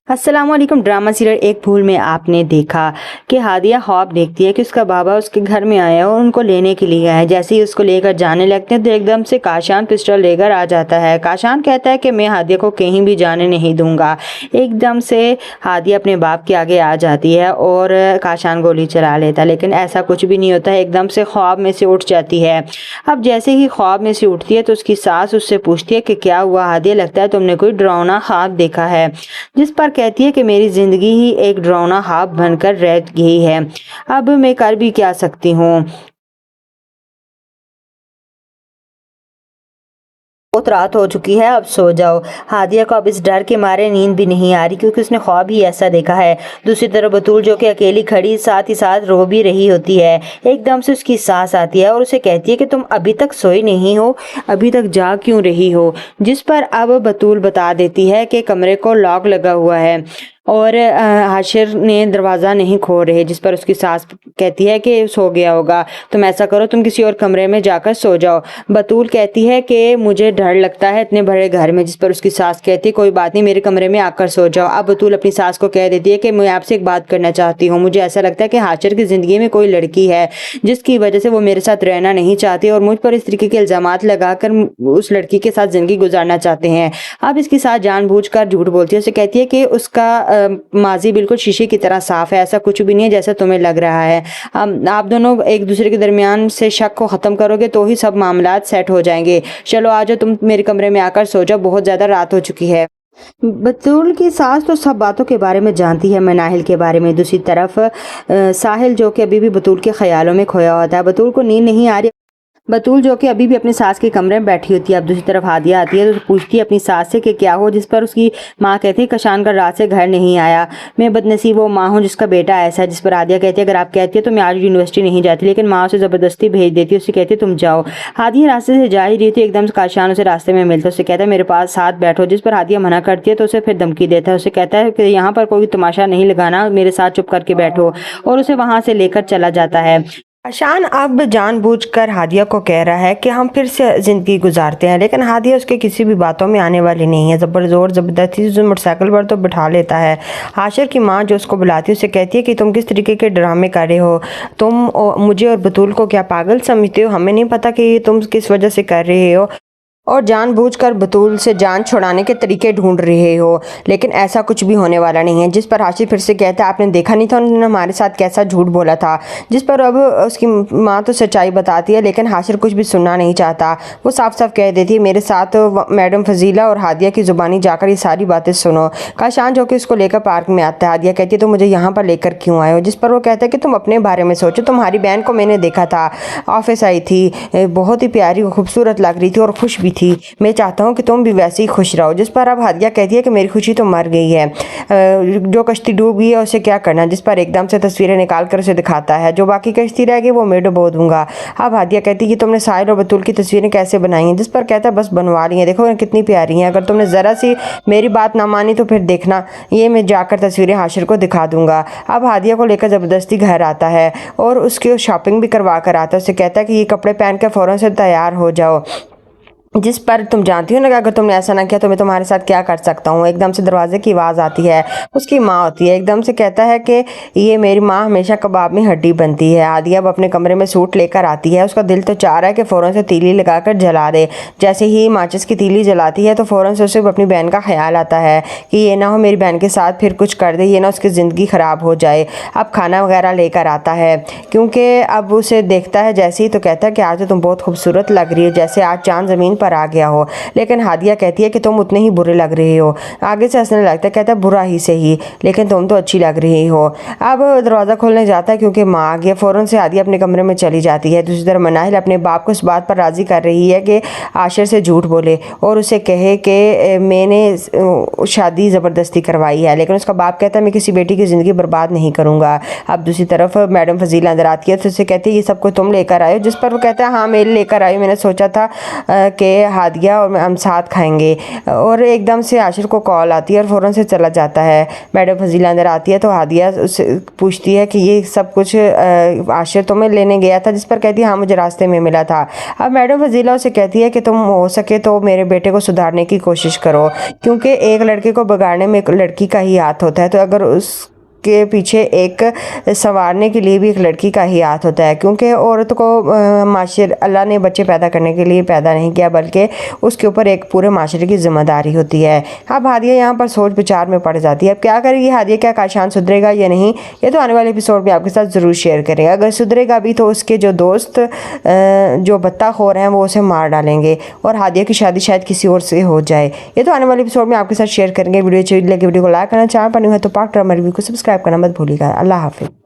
अस्सलाम वालेकुम। Drama serial एक भूल में आपने देखा कि हादिया ख्वाब देखती है कि उसका बाबा उसके घर में आया है और उनको लेने के लिए आया है। जैसे ही उसको लेकर जाने लगते हैं तो एकदम से काशान पिस्टल लेकर आ जाता है। काशान कहता है कि मैं हादिया को कहीं भी जाने नहीं दूंगा। एकदम से हादिया अपने बाप के आगे आ जाती है और काशान गोली चला लेता है, लेकिन ऐसा कुछ भी नहीं होता है। एकदम से ख्वाब में से उठ जाती है। अब जैसे ही ख्वाब में से उठती है तो उसकी सास उससे पूछती है कि क्या हुआ हादिया, लगता है तुमने कोई डरावना ख्वाब देखा है। जिस पर कहती है कि मेरी ज़िंदगी ही एक डरावना ख्वाब बनकर रह गई है, अब मैं कर भी क्या सकती हूँ। बहुत रात हो चुकी है, अब सो जाओ। हादिया को अब इस डर के मारे नींद भी नहीं आ रही क्योंकि उसने ख्वाब ही ऐसा देखा है। दूसरी तरफ बतूल जो कि अकेली खड़ी साथ ही साथ रो भी रही होती है। एकदम से उसकी सास आती है और उसे कहती है कि तुम अभी तक सोई नहीं हो, अभी तक जाग क्यों रही हो। जिस पर अब बतूल बता देती है कि कमरे को लॉक लगा हुआ है और हाशिर ने दरवाज़ा नहीं खोल रहे। जिस पर उसकी सास कहती है कि सो गया होगा, तुम ऐसा करो तुम किसी और कमरे में जाकर सो जाओ। बतूल कहती है कि मुझे डर लगता है इतने बड़े घर में। जिस पर उसकी सास कहती है कोई बात नहीं, मेरे कमरे में आकर सो जाओ। अब बतूल अपनी सास को कह देती है कि मैं आपसे एक बात करना चाहती हूँ। मुझे ऐसा लगता है कि हाशिर की ज़िंदगी में कोई लड़की है जिसकी वजह से वो मेरे साथ रहना नहीं चाहती और मुझ पर इस तरीके के इल्ज़ामात लगाकर उस लड़की के साथ ज़िंदगी गुजारना चाहते हैं। अब इसकी सास जानबूझकर झूठ बोलती है। उसे कहती है कि उसका माजी बिल्कुल शीशे की तरह साफ है, ऐसा कुछ भी नहीं है जैसा तुम्हें लग रहा है। आप दोनों एक दूसरे के दरमियान से शक को ख़त्म करोगे तो ही सब मामलात सेट हो जाएंगे। चलो आ जाओ, तुम मेरे कमरे में आकर सो जाओ, बहुत ज़्यादा रात हो चुकी है। बतूल की सास तो सब बातों के बारे में जानती है, मनाहिल के बारे में। दूसरी तरफ साहिल जो कि अभी भी बतूल के ख्यालों में खोया होता है। बतूल को नींद नहीं आ रही। बतूल जो कि अभी भी अपनी सास के कमरे में बैठी होती है। अब दूसरी तरफ हादिया आती है तो पूछती है अपनी सास से कि क्या हो। जिस पर उसकी माँ कहती है कशान का रात से घर नहीं आया, मैं बदनसीब वो माँ हूँ जिसका बेटा ऐसा है। जिस पर हादिया कहती है अगर आप कहती है तो मैं आज यूनिवर्सिटी नहीं जाती, लेकिन माँ उसे ज़बरदस्ती भेज देती है। उससे कहती है तुम जाओ। हादिया रास्ते से जा ही रही थी, एकदम से काशान उसे रास्ते में मिलता है। उससे कहता है मेरे पास साथ बैठो। जिस पर हादिया मना करती है तो उसे फिर धमकी देता है। उसे कहता है कि यहाँ पर कोई तमाशा नहीं लगाना, मेरे साथ चुप करके बैठो, और उसे वहाँ से लेकर चला जाता है। आशान अब जानबूझकर हादिया को कह रहा है कि हम फिर से ज़िंदगी गुजारते हैं, लेकिन हादिया उसके किसी भी बातों में आने वाली नहीं है। ज़बरदस्ती से मोटरसाइकिल पर तो बिठा लेता है। हाशिर की माँ जो उसको बुलाती है उसे कहती है कि तुम किस तरीके के ड्रामे कर रहे हो, तुम मुझे और बतूल को क्या पागल समझते हो, हमें नहीं पता कि तुम किस वजह से कर रहे हो और जानबूझकर बतूल से जान छुड़ाने के तरीके ढूंढ रहे हो, लेकिन ऐसा कुछ भी होने वाला नहीं है। जिस पर हाशिर फिर से कहता है आपने देखा नहीं था उन्होंने हमारे साथ कैसा झूठ बोला था। जिस पर अब उसकी माँ तो सच्चाई बताती है, लेकिन हाशिर कुछ भी सुनना नहीं चाहता। वो साफ साफ कह देती है मेरे साथ मैडम फजीला और हादिया की ज़ुबानी जाकर ये सारी बातें सुनो। काशान जो कि उसको लेकर पार्क में आता है। हादिया कहती है तो मुझे यहाँ पर लेकर क्यों आए हो। जिस पर वो कहता है कि तुम अपने बारे में सोचो, तुम्हारी बहन को मैंने देखा था, ऑफिस आई थी, बहुत ही प्यारी खूबसूरत लग रही थी और खुश भी थी, मैं चाहता हूँ कि तुम भी वैसे ही खुश रहो। जिस पर अब हादिया कहती है कि मेरी खुशी तो मर गई है, जो कश्ती डूब गई है उसे क्या करना। जिस पर एकदम से तस्वीरें निकाल कर उसे दिखाता है, जो बाकी कश्ती रह गई वो मैं डुबो दूंगा। अब हादिया कहती है कि तुमने साहिल और बतूल की तस्वीरें कैसे बनाई हैं। जिस पर कहता है बस बनवा ली हैं, देखो कितनी प्यारी हैं, अगर तुमने ज़रा सी मेरी बात ना मानी तो फिर देखना ये मैं जाकर तस्वीरें हाशिर को दिखा दूंगा। अब हादिया को लेकर ज़बरदस्ती घर आता है और उसकी शॉपिंग भी करवा कर आता है। उसे कहता है कि ये कपड़े पहन कर फ़ौरन से तैयार हो जाओ। जिस पर तुम जानती हो ना कि अगर तुमने ऐसा ना किया तो मैं तुम्हारे साथ क्या कर सकता हूँ। एकदम से दरवाजे की आवाज़ आती है, उसकी माँ होती है। एकदम से कहता है कि ये मेरी माँ हमेशा कबाब में हड्डी बनती है। हादिया अब अपने कमरे में सूट लेकर आती है। उसका दिल तो चाह रहा है कि फ़ौरन से तीली लगाकर जला दे। जैसे ही माचिस की तीली जलाती है तो फ़ौरन से उसे अपनी बहन का ख्याल आता है कि ये ना हो मेरी बहन के साथ फिर कुछ कर दे, ये ना उसकी ज़िंदगी ख़राब हो जाए। अब खाना वगैरह लेकर आता है क्योंकि अब उसे देखता है जैसे ही तो कहता है कि आज तो तुम बहुत खूबसूरत लग रही हो, जैसे आज चाँद ज़मीन पर आ गया हो। लेकिन हादिया कहती है कि तुम उतने ही बुरे लग रहे हो। आगे से हंसने लगता है, कहता है बुरा ही से ही, लेकिन तुम तो अच्छी लग रही हो। अब दरवाज़ा खोलने जाता है क्योंकि माँ आ गया। फ़ौरन से हादिया अपने कमरे में चली जाती है। दूसरी तरफ मनाहिल अपने बाप को इस बात पर राज़ी कर रही है कि आशिर से झूठ बोले और उसे कहे कि मैंने शादी ज़बरदस्ती करवाई है, लेकिन उसका बाप कहता है मैं किसी बेटी की ज़िंदगी बर्बाद नहीं करूँगा। अब दूसरी तरफ मैडम फजीला अंदर आती है तो उसे कहती है ये सब कुछ तुम लेकर आए हो। जिस पर वो कहता है हाँ मैं लेकर आई, मैंने सोचा था कि हादिया और हम साथ खाएंगे। और एकदम से आशिर को कॉल आती है और फ़ौरन से चला जाता है। मैडम फजीला अंदर आती है तो हादिया उससे पूछती है कि ये सब कुछ आशिर तुम्हें लेने गया था, जिस पर कहती है हाँ मुझे रास्ते में मिला था। अब मैडम फजीला उसे कहती है कि तुम हो सके तो मेरे बेटे को सुधारने की कोशिश करो, क्योंकि एक लड़के को बिगाड़ने में एक लड़की का ही हाथ होता है, तो अगर उस के पीछे एक संवारने के लिए भी एक लड़की का ही हाथ होता है, क्योंकि औरत को माशरे अल्लाह ने बच्चे पैदा करने के लिए पैदा नहीं किया, बल्कि उसके ऊपर एक पूरे माशरे की जिम्मेदारी होती है। अब हादिया यहाँ पर सोच विचार में पड़ जाती है। अब क्या करेगी हादिया? क्या काशान सुधरेगा या नहीं, ये तो आने वाले एपिसोड में आपके साथ ज़रूर शेयर करेंगे। अगर सुधरेगा भी तो उसके जो दोस्त जो बत्ताखोर हैं वो उसे मार डालेंगे और हादिया की शादी शायद किसी और से हो जाए। ये तो आने वाले एपिसोड में आपके साथ शेयर करेंगे। वीडियो अच्छी लगे वीडियो को लाइक करना, चैनल पर नहीं है तो पार्ट ड्रामा रिव्यू को सब्सक्राइब करना मत भूलिएगा। अल्लाह हाफिज़।